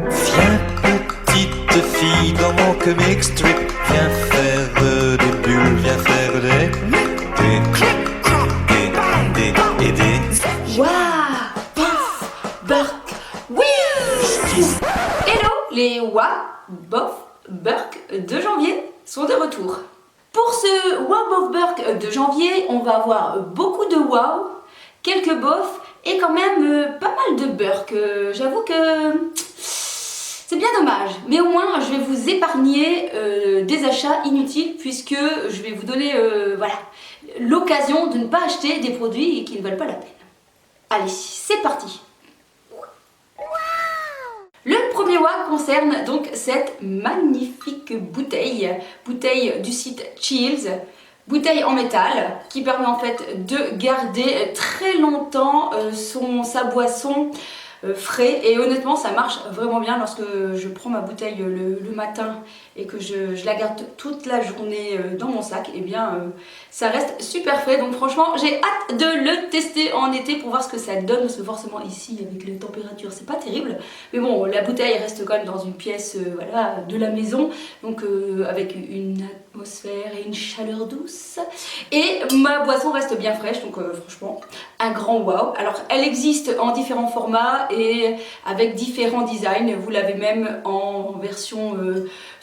Viens petite fille dans mon comic strip, viens faire des bulles, viens faire des. Waouh! Paf! Burk! Wouh! Hello! Les Wa, Bof, Burk de janvier sont de retour. Pour ce Wow Bof Burk de janvier, on va avoir beaucoup de wow, quelques bof et quand même pas mal de burk. J'avoue que c'est bien dommage, mais au moins je vais vous épargner des achats inutiles puisque je vais vous donner voilà, l'occasion de ne pas acheter des produits qui ne valent pas la peine. Allez, c'est parti. Le premier WA concerne donc cette magnifique bouteille du site Chills, bouteille en métal qui permet en fait de garder très longtemps sa boisson frais, et honnêtement ça marche vraiment bien lorsque je prends ma bouteille le matin et que je la garde toute la journée dans mon sac, et bien ça reste super frais. Donc franchement j'ai hâte de le tester en été pour voir ce que ça donne, parce que forcément ici avec les températures c'est pas terrible, mais bon la bouteille reste quand même dans une pièce voilà, de la maison, donc avec une atmosphère et une chaleur douce, et ma boisson reste bien fraîche, donc franchement un grand wow. Alors elle existe en différents formats et avec différents designs, vous l'avez même en version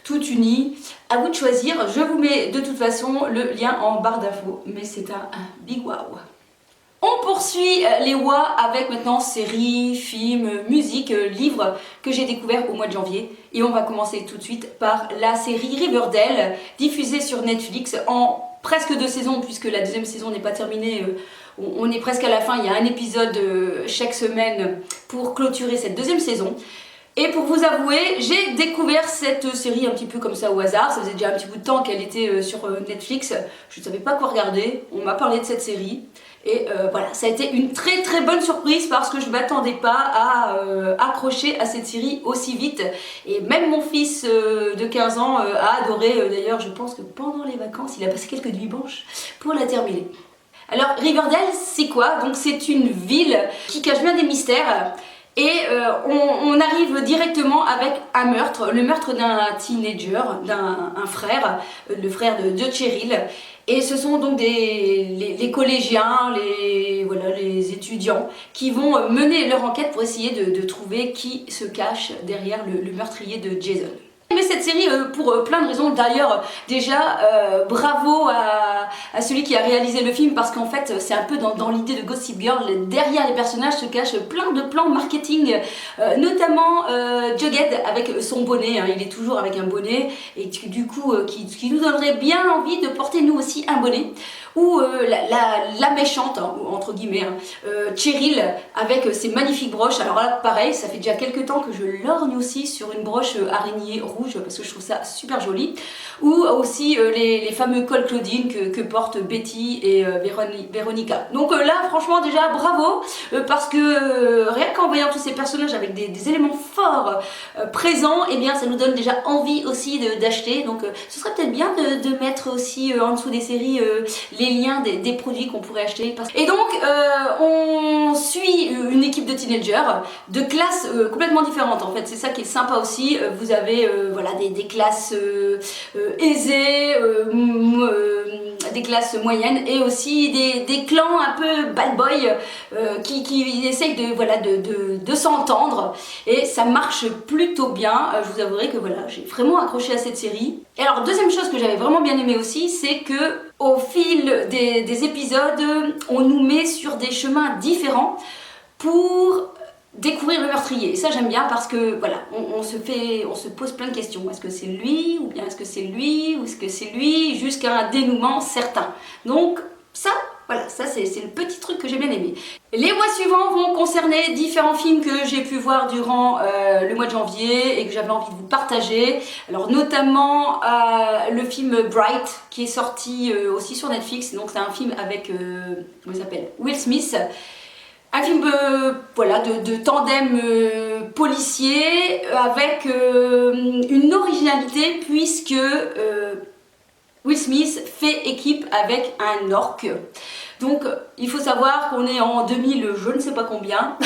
toute unie, à vous de choisir. Je vous mets de toute façon le lien en barre d'infos, mais c'est un big wow. On poursuit les WA avec maintenant séries, films, musique, livres que j'ai découvert au mois de janvier, et on va commencer tout de suite par la série Riverdale, diffusée sur Netflix en presque 2 saisons puisque la deuxième saison n'est pas terminée. On est presque à la fin, il y a un épisode chaque semaine pour clôturer cette deuxième saison. Et pour vous avouer, j'ai découvert cette série un petit peu comme ça au hasard. Ça faisait déjà un petit bout de temps qu'elle était sur Netflix. Je ne savais pas quoi regarder, on m'a parlé de cette série. Et voilà, ça a été une très très bonne surprise parce que je ne m'attendais pas à accrocher à cette série aussi vite. Et même mon fils de 15 ans a adoré. D'ailleurs, je pense que pendant les vacances, il a passé quelques nuits blanches pour la terminer. Alors Riverdale, c'est quoi? Donc c'est une ville qui cache bien des mystères. Et on arrive directement avec un meurtre, le meurtre d'un teenager, d'un frère, le frère de Cheryl. Et ce sont donc les collégiens, voilà, les étudiants qui vont mener leur enquête pour essayer de trouver qui se cache derrière le meurtrier de Jason. Mais cette série pour plein de raisons. D'ailleurs déjà bravo à celui qui a réalisé le film, parce qu'en fait c'est un peu dans l'idée de Gossip Girl. Derrière les personnages se cachent plein de plans marketing, notamment Jughead avec son bonnet, hein, il est toujours avec un bonnet, et du coup qui nous donnerait bien envie de porter nous aussi un bonnet. Ou la méchante, hein, entre guillemets, hein, Cheryl avec ses magnifiques broches. Alors là pareil, ça fait déjà quelques temps que je lorgne aussi sur une broche araignée rouge parce que je trouve ça super joli. Ou aussi les fameux cols Claudine que portent Betty et Véronica. Donc là franchement déjà bravo, parce que rien qu'en voyant tous ces personnages avec des éléments forts présents, et eh bien ça nous donne déjà envie aussi d'acheter. Donc ce serait peut-être bien de mettre aussi en dessous des séries les liens des produits qu'on pourrait acheter. Et donc on suit une équipe de teenagers de classes complètement différentes en fait, c'est ça qui est sympa aussi. Vous avez voilà, des classes aisées, des classes moyennes, et aussi des clans un peu bad boy qui essayent de s'entendre, et ça marche plutôt bien. Je vous avouerai que voilà, j'ai vraiment accroché à cette série. Et alors deuxième chose que j'avais vraiment bien aimé aussi, c'est que au fil des épisodes, on nous met sur des chemins différents pour découvrir le meurtrier. Et ça j'aime bien parce que voilà, on se pose plein de questions. Est-ce que c'est lui, ou bien est-ce que c'est lui, ou est-ce que c'est lui, jusqu'à un dénouement certain. Donc ça, voilà, ça c'est le petit truc que j'ai bien aimé. Les mois suivants vont concerner différents films que j'ai pu voir durant le mois de janvier et que j'avais envie de vous partager. Alors notamment le film Bright qui est sorti aussi sur Netflix. Donc c'est un film avec, comment il s'appelle, Will Smith. Un film voilà, de tandem policier avec une originalité puisque Will Smith fait équipe avec un orc. Donc il faut savoir qu'on est en 2000 je ne sais pas combien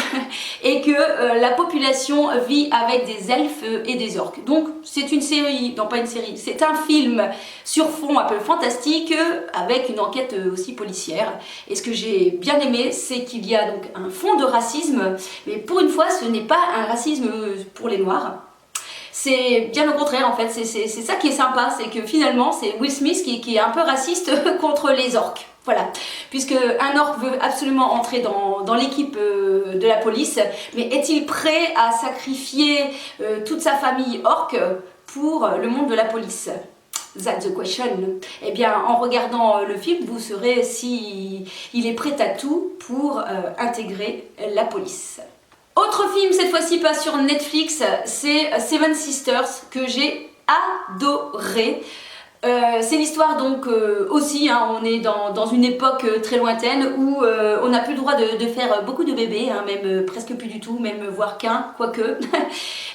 et que la population vit avec des elfes et des orques. Donc c'est une série, non pas une série, c'est un film sur fond un peu fantastique avec une enquête aussi policière. Et ce que j'ai bien aimé, c'est qu'il y a donc un fond de racisme, mais pour une fois ce n'est pas un racisme pour les noirs. C'est bien au contraire en fait, c'est ça qui est sympa, c'est que finalement c'est Will Smith qui est un peu raciste contre les orques. Voilà, puisque un orc veut absolument entrer dans l'équipe de la police, mais est-il prêt à sacrifier toute sa famille orque pour le monde de la police? That's the question. Eh bien, en regardant le film, vous saurez si il est prêt à tout pour intégrer la police. Autre film, cette fois-ci pas sur Netflix, c'est Seven Sisters, que j'ai adoré. C'est l'histoire donc aussi, hein, on est dans une époque très lointaine où on n'a plus le droit de faire beaucoup de bébés, hein, même presque plus du tout, même voire qu'un, quoique.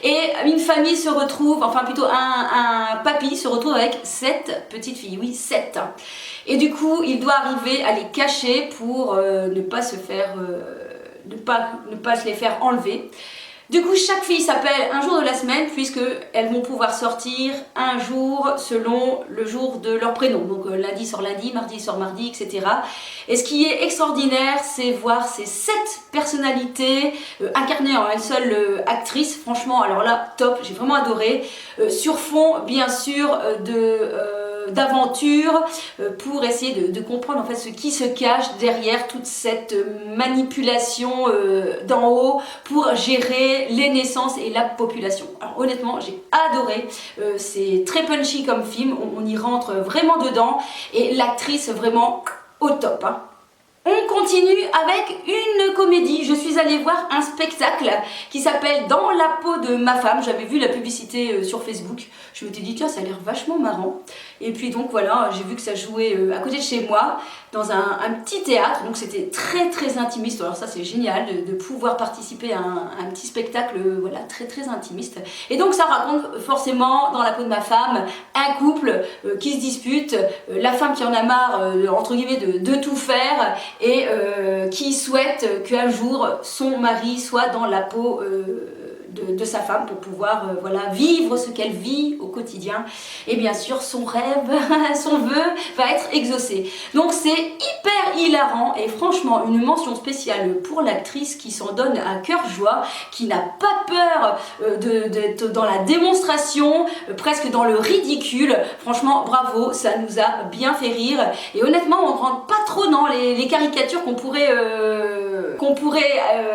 Et une famille se retrouve, enfin plutôt un papy se retrouve avec 7 petites filles, oui 7. Et du coup il doit arriver à les cacher pour ne pas se faire, ne pas se les faire enlever. Du coup, chaque fille s'appelle un jour de la semaine puisqu'elles vont pouvoir sortir un jour selon le jour de leur prénom. Donc lundi sort lundi, mardi sort mardi, etc. Et ce qui est extraordinaire, c'est voir ces 7 personnalités incarnées en une seule actrice. Franchement, alors là, top, j'ai vraiment adoré. Sur fond, bien sûr, d'aventure pour essayer de comprendre en fait ce qui se cache derrière toute cette manipulation d'en haut pour gérer les naissances et la population. Alors honnêtement j'ai adoré, c'est très punchy comme film, on y rentre vraiment dedans et l'actrice vraiment au top, hein. On continue avec une comédie. Je suis allée voir un spectacle qui s'appelle Dans la peau de ma femme. J'avais vu la publicité sur Facebook. Je me suis dit tiens, ça a l'air vachement marrant. Et puis donc voilà, j'ai vu que ça jouait à côté de chez moi dans un petit théâtre. Donc c'était très intimiste. Alors ça c'est génial de pouvoir participer à un petit spectacle voilà, très intimiste. Et donc ça raconte forcément Dans la peau de ma femme un couple qui se dispute, la femme qui en a marre entre guillemets de tout faire et qui souhaite qu'un jour son mari soit dans la peau de sa femme pour pouvoir voilà, vivre ce qu'elle vit au quotidien. Et bien sûr son rêve, son vœu va être exaucé. Donc c'est hyper hilarant et franchement une mention spéciale pour l'actrice qui s'en donne à cœur joie, qui n'a pas peur d'être dans la démonstration, presque dans le ridicule. Franchement bravo, ça nous a bien fait rire et honnêtement on ne rentre pas trop dans les caricatures qu'on pourrait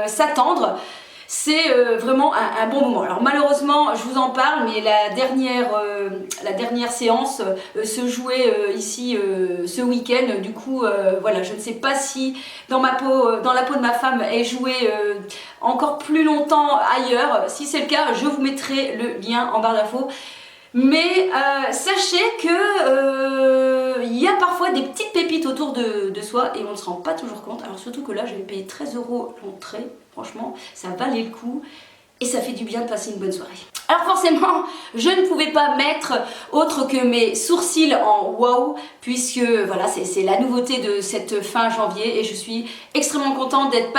s'attendre. C'est vraiment un bon moment. Alors malheureusement, je vous en parle, mais la dernière séance se jouait ici ce week-end. Du coup, voilà, je ne sais pas si dans la peau de ma femme est joué encore plus longtemps ailleurs. Si c'est le cas, je vous mettrai le lien en barre d'infos. Mais sachez que il y a parfois des petites pépites autour de soi et on ne se rend pas toujours compte. Alors surtout que là, j'avais payé 13 € l'entrée. Franchement, ça valait le coup et ça fait du bien de passer une bonne soirée. Alors forcément, je ne pouvais pas mettre autre que mes sourcils en wow, puisque voilà, c'est la nouveauté de cette fin janvier et je suis extrêmement contente d'être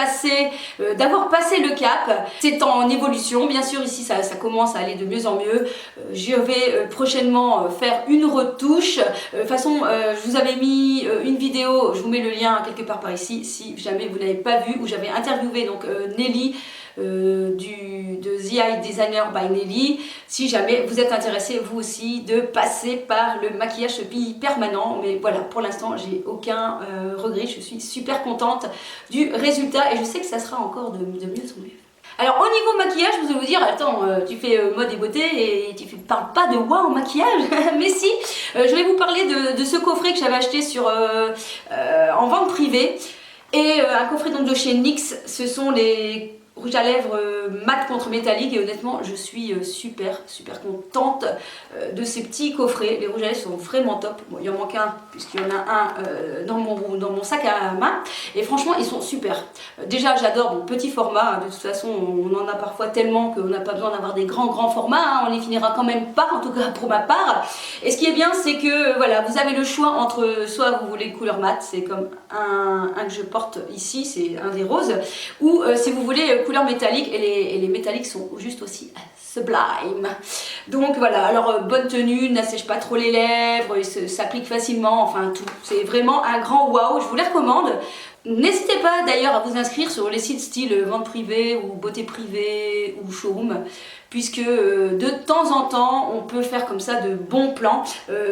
d'avoir passé le cap. C'est en évolution, bien sûr ici ça commence à aller de mieux en mieux. Je vais prochainement faire une retouche. De toute façon, je vous avais mis une vidéo, je vous mets le lien quelque part par ici, si jamais vous n'avez pas vu, où j'avais interviewé donc Nelly, de The Eye Designer by Nelly, si jamais vous êtes intéressé vous aussi de passer par le maquillage permanent. Mais voilà, pour l'instant j'ai aucun regret, je suis super contente du résultat et je sais que ça sera encore de mieux en mieux. Alors au niveau maquillage, vous allez vous dire, attends, tu fais mode et beauté et tu parles pas de wow maquillage. Mais si, je vais vous parler de ce coffret que j'avais acheté en vente privée. Et un coffret donc de chez NYX, ce sont les rouge à lèvres mat contre métallique et honnêtement je suis super contente de ces petits coffrets. Les rouges à lèvres sont vraiment top. Bon, il en manque un puisqu'il y en a un dans mon sac à main et franchement ils sont super. Déjà j'adore mon petit format, de toute façon on en a parfois tellement qu'on n'a pas besoin d'avoir des grands formats, hein. On les finira quand même pas, en tout cas pour ma part. Et ce qui est bien c'est que voilà, vous avez le choix entre soit vous voulez couleur mat, c'est comme un que je porte ici, c'est un des roses, ou si vous voulez couleur métallique, et les métalliques sont juste aussi sublime. Donc voilà, alors bonne tenue, n'assèche pas trop les lèvres, il s'applique facilement, enfin tout. C'est vraiment un grand waouh, je vous les recommande. N'hésitez pas d'ailleurs à vous inscrire sur les sites style vente privée ou beauté privée ou showroom, puisque de temps en temps on peut faire comme ça de bons plans.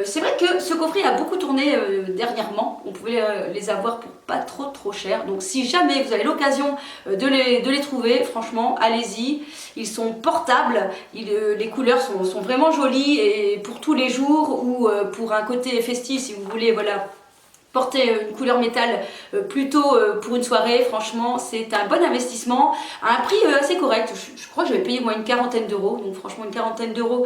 C'est vrai que ce coffret a beaucoup tourné dernièrement, on pouvait les avoir pour pas trop cher, donc si jamais vous avez l'occasion de les trouver, franchement allez-y, ils sont portables, les couleurs sont vraiment jolies et pour tous les jours ou pour un côté festif si vous voulez, voilà, porter une couleur métal plutôt pour une soirée, franchement c'est un bon investissement à un prix assez correct. Je crois que j'avais payé moi une quarantaine d'euros, donc franchement une quarantaine d'euros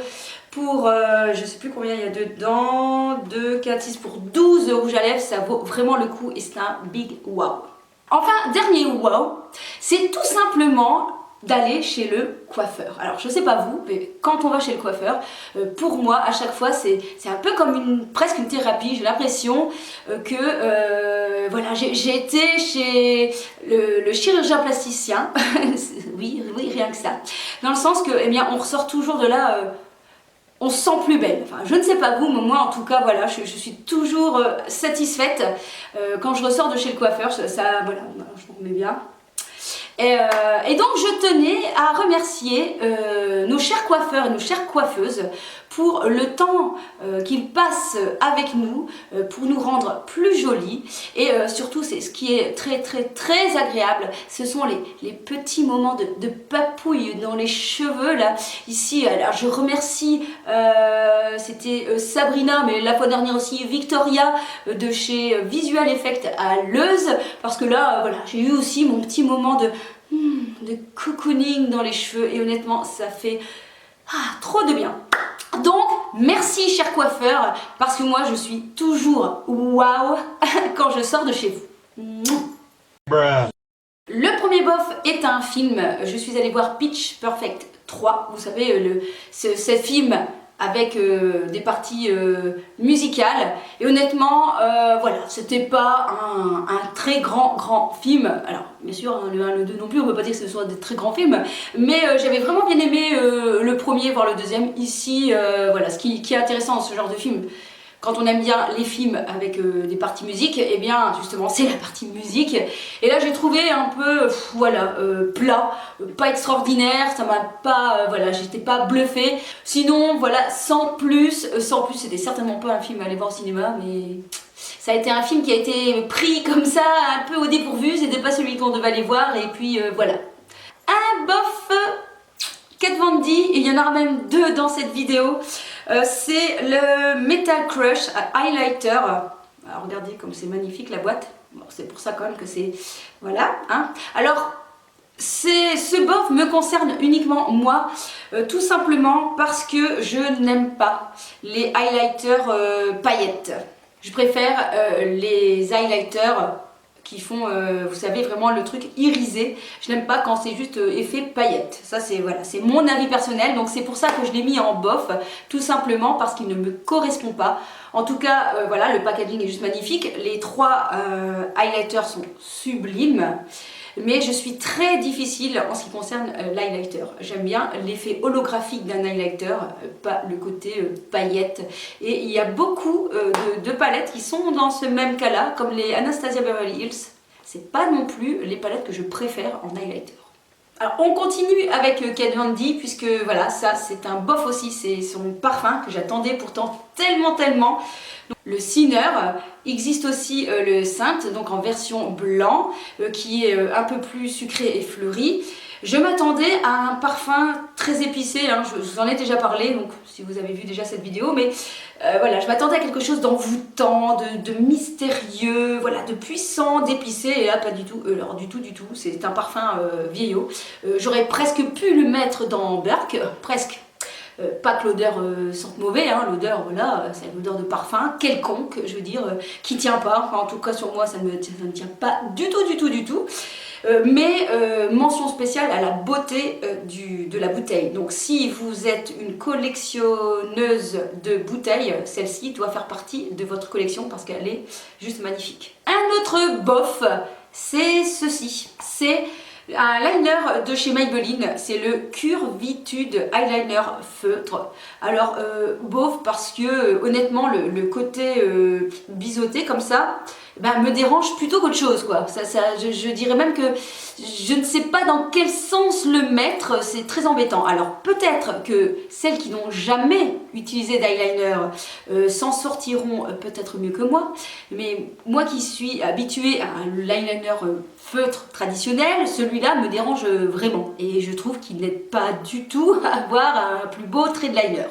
pour je sais plus combien il y a dedans, 2, 4, 6 pour 12 rouges à lèvres, ça vaut vraiment le coup et c'est un big wow. Enfin, dernier wow, c'est tout simplement d'aller chez le coiffeur. Alors je sais pas vous, mais quand on va chez le coiffeur, pour moi à chaque fois c'est un peu comme presque une thérapie. J'ai l'impression que voilà, j'ai été chez le chirurgien plasticien, oui rien que ça, dans le sens que eh bien on ressort toujours de là on se sent plus belle. Enfin, je ne sais pas vous, mais moi en tout cas, voilà, je suis toujours satisfaite quand je ressors de chez le coiffeur. Voilà, je m'en remets bien. Et donc je tenais à remercier nos chers coiffeurs et nos chères coiffeuses pour le temps qu'ils passent avec nous pour nous rendre plus jolis et surtout c'est ce qui est très agréable, ce sont les petits moments de papouille dans les cheveux là. Ici, alors je remercie c'était Sabrina, mais la fois dernière aussi Victoria de chez Visual Effect à Leuze, parce que là voilà, j'ai eu aussi mon petit moment de cocooning dans les cheveux et honnêtement ça fait trop de bien. Donc merci chers coiffeurs, parce que moi je suis toujours waouh quand je sors de chez vous. Le premier bof est un film, je suis allée voir Pitch Perfect 3, vous savez ce film avec des parties musicales et honnêtement voilà, c'était pas un très grand film. Alors bien sûr hein, le 1, le 2 non plus, on peut pas dire que ce soit des très grands films, mais j'avais vraiment bien aimé le premier, voire le deuxième. Ici voilà, ce qui est intéressant dans ce genre de film, quand on aime bien les films avec des parties musique, et bien justement c'est la partie musique. Et là j'ai trouvé un peu voilà plat, pas extraordinaire, ça m'a pas voilà, j'étais pas bluffée. Sinon voilà, sans plus c'était certainement pas un film à aller voir au cinéma, mais ça a été un film qui a été pris comme ça un peu au dépourvu, c'était pas celui qu'on devait aller voir et puis voilà. Un bof Kat Von D, il y en aura même deux dans cette vidéo. C'est le Metal Crush Highlighter. Alors regardez comme c'est magnifique la boîte. Bon, c'est pour ça quand même que c'est... Voilà. Hein. Alors, ce bof me concerne uniquement moi, tout simplement parce que je n'aime pas les highlighters paillettes. Je préfère les highlighters qui font, vous savez, vraiment le truc irisé. Je n'aime pas quand c'est juste effet paillette. Ça c'est voilà, c'est mon avis personnel, donc c'est pour ça que je l'ai mis en bof, tout simplement parce qu'il ne me correspond pas. En tout cas, voilà, le packaging est juste magnifique. Les trois highlighters sont sublimes. Mais je suis très difficile en ce qui concerne l'highlighter. J'aime bien l'effet holographique d'un highlighter, pas le côté paillette. Et il y a beaucoup de palettes qui sont dans ce même cas-là, comme les Anastasia Beverly Hills. C'est pas non plus les palettes que je préfère en highlighter. Alors on continue avec Kat Von D, puisque voilà, ça c'est un bof aussi, c'est son parfum que j'attendais pourtant tellement. le Sinner. Il existe aussi le Saint, donc en version blanc, qui est un peu plus sucré et fleuri. Je m'attendais à un parfum très épicé, hein, je vous en ai déjà parlé, donc si vous avez vu déjà cette vidéo, mais voilà, je m'attendais à quelque chose d'envoûtant, de mystérieux, voilà, de puissant, d'épicé, et là pas du tout, alors du tout, c'est un parfum vieillot. J'aurais presque pu le mettre dans Burke, presque. Pas que l'odeur sente mauvais, hein, l'odeur, voilà, c'est l'odeur de parfum quelconque, je veux dire, qui tient pas, enfin, en tout cas sur moi ça ne tient pas du tout. Mais mention spéciale à la beauté de la bouteille. Donc si vous êtes une collectionneuse de bouteilles, celle-ci doit faire partie de votre collection parce qu'elle est juste magnifique. Un autre bof, c'est ceci. C'est un liner de chez Maybelline, c'est le Curvitude Eyeliner Feutre. Alors, bof parce que honnêtement, le côté biseauté comme ça, ben, me dérange plutôt qu'autre chose, quoi. Je dirais même que je ne sais pas dans quel sens le mettre, c'est très embêtant. Alors peut-être que celles qui n'ont jamais utilisé d'eyeliner s'en sortiront peut-être mieux que moi, mais moi qui suis habituée à un liner feutre traditionnel, celui-là me dérange vraiment et je trouve qu'il n'aide pas du tout à avoir un plus beau trait de liner.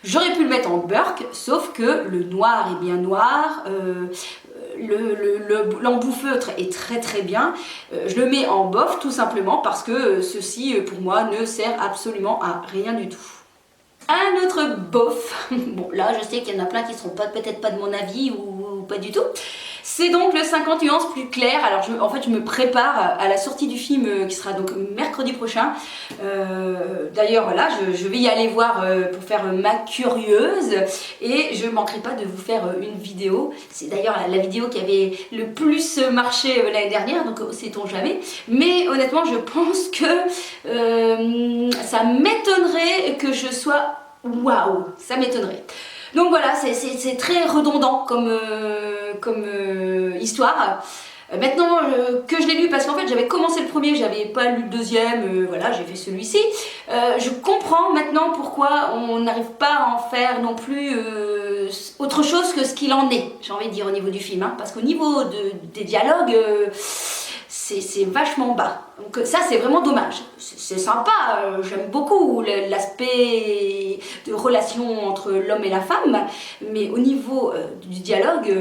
J'aurais pu le mettre en Burke, sauf que le noir est bien noir, l'embout feutre est très bien. Je le mets en bof tout simplement parce que ceci pour moi ne sert absolument à rien du tout. Un autre bof, bon là je sais qu'il y en a plein qui ne seront peut-être pas de mon avis ou pas du tout. C'est donc le 50 nuances plus clair. Alors en fait je me prépare à la sortie du film qui sera donc mercredi prochain. D'ailleurs voilà, je vais y aller voir pour faire ma curieuse et je ne manquerai pas de vous faire une vidéo. C'est d'ailleurs la vidéo qui avait le plus marché l'année dernière, donc sait-on jamais. Mais honnêtement je pense que ça m'étonnerait que je sois waouh, ça m'étonnerait. Donc voilà, c'est très redondant comme histoire. Maintenant que je l'ai lu, parce qu'en fait j'avais commencé le premier, j'avais pas lu le deuxième, voilà, j'ai fait celui-ci. Je comprends maintenant pourquoi on n'arrive pas à en faire non plus autre chose que ce qu'il en est, j'ai envie de dire au niveau du film, hein, parce qu'au niveau des dialogues, c'est vachement bas. Donc ça c'est vraiment dommage. C'est sympa, j'aime beaucoup l'aspect de relation entre l'homme et la femme, mais au niveau du dialogue,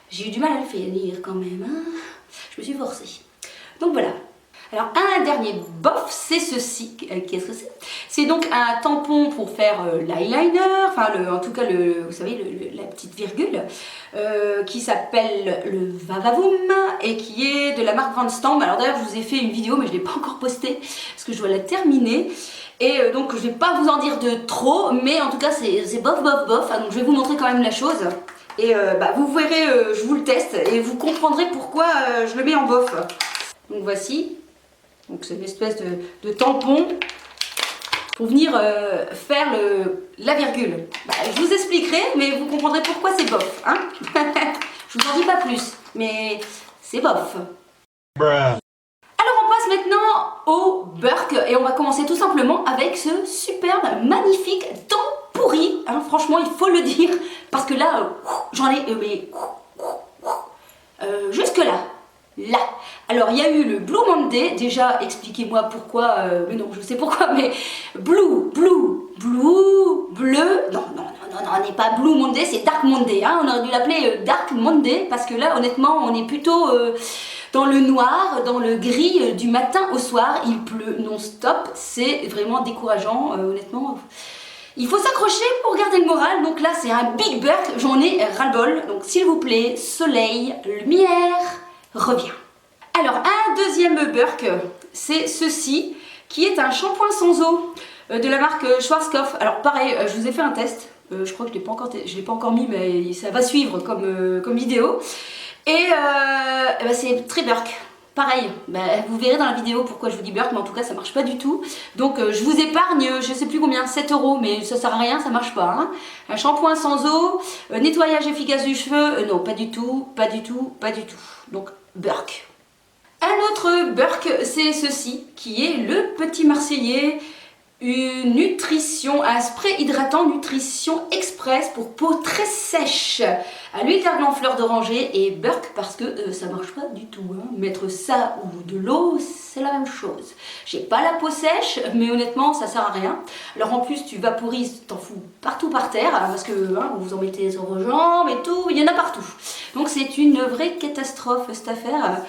j'ai eu du mal à le finir quand même, hein. Je me suis forcée. Donc voilà. Alors un dernier bof, c'est ceci. Qu'est-ce que c'est? C'est donc un tampon pour faire l'eyeliner, enfin en tout cas vous savez la petite virgule, qui s'appelle le Vavavoom et qui est de la marque Van Stam. Alors d'ailleurs je vous ai fait une vidéo mais je ne l'ai pas encore postée parce que je dois la terminer. Et donc je ne vais pas vous en dire de trop, mais en tout cas c'est bof. Ah, donc je vais vous montrer quand même la chose. Et vous verrez, je vous le teste et vous comprendrez pourquoi je le mets en bof. Donc voici. Donc c'est une espèce de tampon pour venir faire la virgule. Je vous expliquerai, mais vous comprendrez pourquoi c'est bof. Hein. Je vous en dis pas plus, mais c'est bof. Alors on passe maintenant au Burke et on va commencer tout simplement avec ce superbe, magnifique temps pourri. Hein, franchement, il faut le dire, parce que là, j'en ai jusque là. Là. Alors il y a eu le Blue Monday, déjà expliquez-moi pourquoi, mais non je sais pourquoi, mais bleu, non, on n'est pas Blue Monday, c'est Dark Monday, hein, on aurait dû l'appeler Dark Monday, parce que là honnêtement on est plutôt dans le noir, dans le gris du matin au soir, il pleut non-stop, c'est vraiment décourageant, honnêtement. Il faut s'accrocher pour garder le moral, donc là c'est un Big Burke, j'en ai ras-le-bol, donc s'il vous plaît, soleil, lumière, reviens. Alors un deuxième Burke, c'est ceci, qui est un shampoing sans eau de la marque Schwarzkopf. Alors pareil, je vous ai fait un test, je crois que je ne l'ai pas encore mis, mais ça va suivre comme vidéo. Et c'est très Burke. Pareil, vous verrez dans la vidéo pourquoi je vous dis Burke, mais en tout cas ça marche pas du tout. Donc je vous épargne, je sais plus combien, 7 €, mais ça sert à rien, ça marche pas. Hein. Un shampoing sans eau, nettoyage efficace du cheveu, non pas du tout. Donc Burke. Un autre Burke, c'est ceci, qui est le Petit Marseillais une nutrition, un spray hydratant nutrition express pour peau très sèche à l'huile d'argan fleur d'oranger et Burke parce que ça marche pas du tout, hein. Mettre ça ou de l'eau c'est la même chose. J'ai pas la peau sèche mais honnêtement ça sert à rien. Alors en plus tu vaporises, t'en fous partout par terre parce que hein, vous en mettez sur vos jambes et tout, il y en a partout. Donc c'est une vraie catastrophe cette affaire.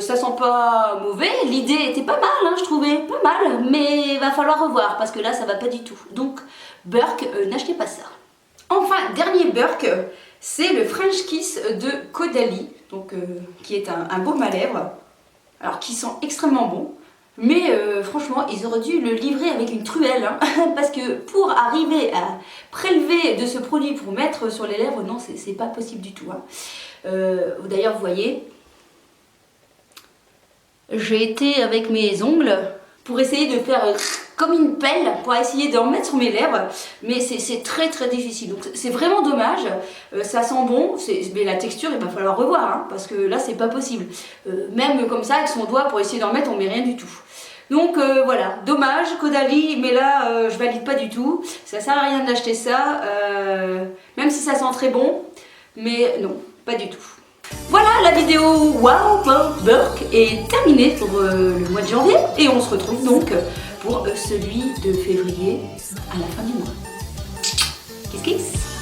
Ça sent pas mauvais, l'idée était pas mal, hein, je trouvais pas mal, mais il va falloir revoir parce que là ça va pas du tout. Donc Burke, n'achetez pas ça. Enfin, dernier Burke, c'est le French Kiss de Caudalie, donc, qui est un baume à lèvres, alors qui sent extrêmement bon. Mais franchement, ils auraient dû le livrer avec une truelle, hein, parce que pour arriver à prélever de ce produit pour mettre sur les lèvres, non, c'est pas possible du tout. Hein. D'ailleurs, vous voyez, j'ai été avec mes ongles pour essayer de faire comme une pelle, pour essayer d'en mettre sur mes lèvres, mais c'est très très difficile, donc c'est vraiment dommage. Ça sent bon, mais la texture il va falloir revoir, hein, parce que là c'est pas possible. Même comme ça avec son doigt pour essayer d'en mettre, on met rien du tout. Donc voilà, dommage Caudalie, mais là je valide pas du tout, ça sert à rien d'acheter ça, même si ça sent très bon, mais non, pas du tout. Voilà, la vidéo Wow Burke est terminée pour le mois de janvier et on se retrouve donc pour celui de février à la fin du mois. Kiss kiss.